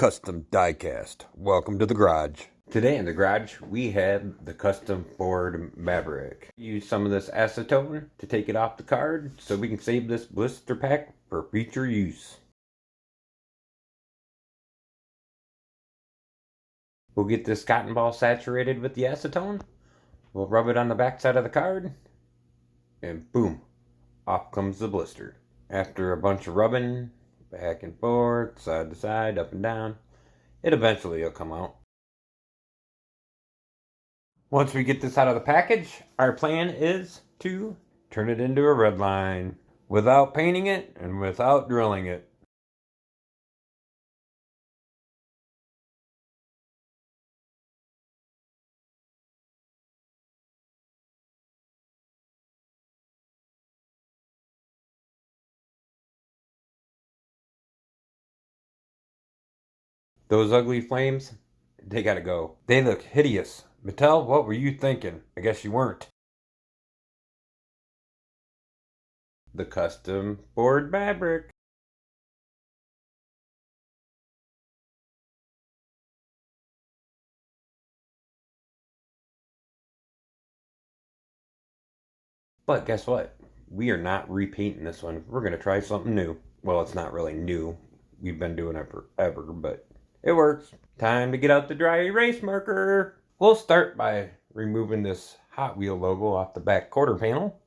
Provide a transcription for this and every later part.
Custom Diecast. Welcome to the garage. Today in the garage, we have the custom Ford Maverick. Use some of this acetone to take it off the card so we can save this blister pack for future use. We'll get this cotton ball saturated with the acetone. We'll rub it on the back side of the card. And boom, off comes the blister. After a bunch of rubbing, back and forth, side to side, up and down, it eventually will come out. Once we get this out of the package, our plan is to turn it into a redline without painting it and without drilling it. Those ugly flames, they gotta go. They look hideous. Mattel, what were you thinking? I guess you weren't. The custom Ford Maverick. But guess what? We are not repainting this one. We're gonna try something new. Well, it's not really new. We've been doing it forever, but it works. Time to get out the dry erase marker. We'll start by removing this Hot Wheel logo off the back quarter panel.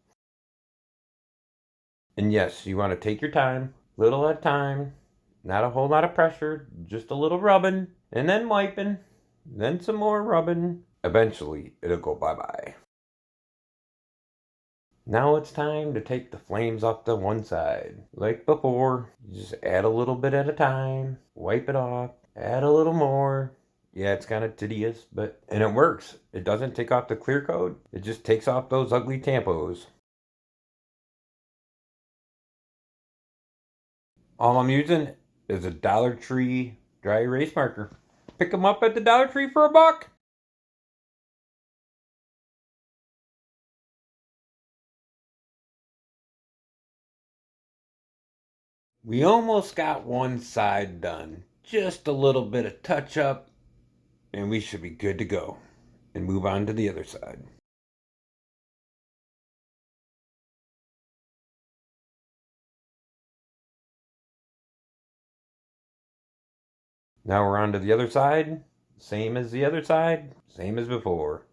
And yes, you want to take your time, little at a time, not a whole lot of pressure, just a little rubbing, and then wiping, then some more rubbing. Eventually, it'll go bye-bye. Now it's time to take the flames off to one side. Like before, you just add a little bit at a time, wipe it off, add a little more. Yeah, it's kind of tedious, and it works. It doesn't take off the clear coat. It just takes off those ugly tampos. All I'm using is a Dollar Tree dry erase marker. Pick them up at the Dollar Tree for $1. We almost got one side done. Just a little bit of touch up, and we should be good to go. And move on to the other side. Now we're on to the other side. Same as the other side, same as before.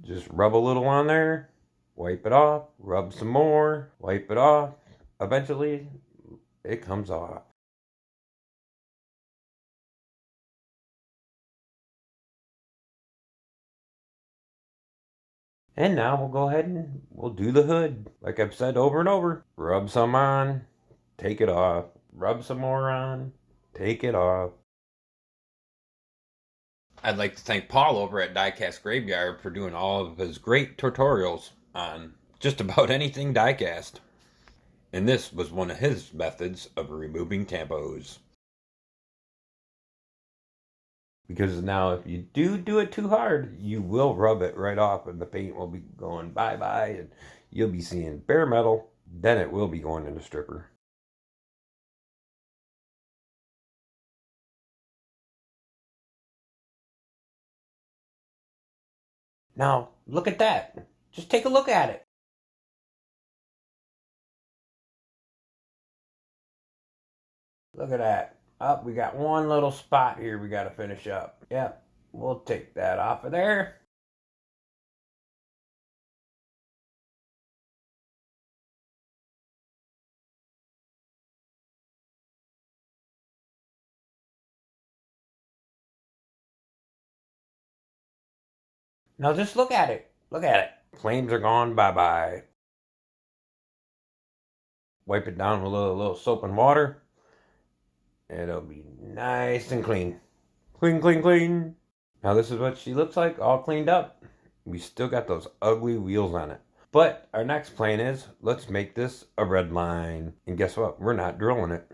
Just rub a little on there, wipe it off, rub some more, wipe it off. Eventually, it comes off. And now we'll go ahead and we'll do the hood. Like I've said over and over, rub some on, take it off. Rub some more on, take it off. I'd like to thank Paul over at Diecast Graveyard for doing all of his great tutorials on just about anything diecast. And this was one of his methods of removing tampos. Because now if you do it too hard, you will rub it right off and the paint will be going bye-bye and you'll be seeing bare metal. Then it will be going in the stripper. Now, look at that. Just take a look at it. Look at that. Oh, we got one little spot here we got to finish up. Yep, we'll take that off of there. Now just look at it. Look at it. Flames are gone. Bye-bye. Wipe it down with a little soap and water. It'll be nice and clean. Clean, clean, clean. Now this is what she looks like, all cleaned up. We still got those ugly wheels on it. But our next plan is, let's make this a red line. And guess what? We're not drilling it.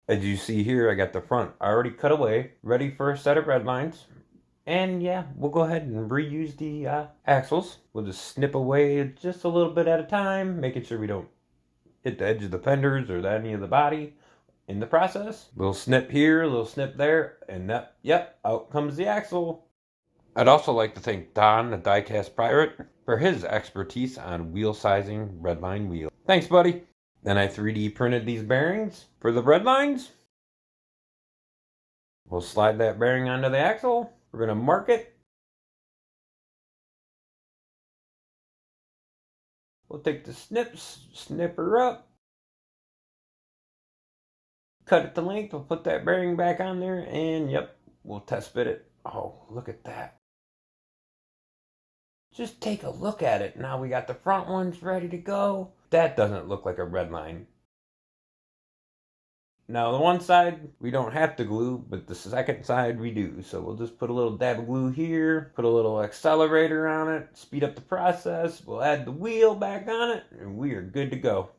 As you see here, I got the front already cut away, ready for a set of red lines. And yeah, we'll go ahead and reuse the axles. We'll just snip away just a little bit at a time, making sure we don't hit the edge of the fenders or any of the body in the process. Little snip here, a little snip there, and that, yep, out comes the axle. I'd also like to thank Don, the diecast pirate, for his expertise on wheel sizing Redline wheel. Thanks, buddy. Then I 3D printed these bearings for the Redlines. We'll slide that bearing onto the axle. We're going to mark it. We'll take the snips, snip her up, cut it to length. We'll put that bearing back on there, and yep, we'll test fit it. Oh, look at that. Just take a look at it. Now we got the front ones ready to go. That doesn't look like a red line. Now the one side we don't have to glue, but the second side we do. So we'll just put a little dab of glue here, put a little accelerator on it, speed up the process. We'll add the wheel back on it, and we are good to go.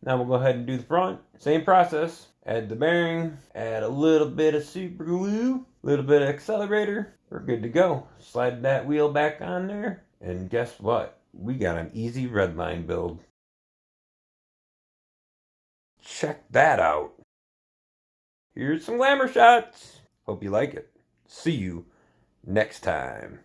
Now we'll go ahead and do the front. Same process. Add the bearing, add a little bit of super glue, a little bit of accelerator. We're good to go. Slide that wheel back on there, and guess what? We got an easy redline build. Check that out. Here's some glamour shots. Hope you like it. See you next time.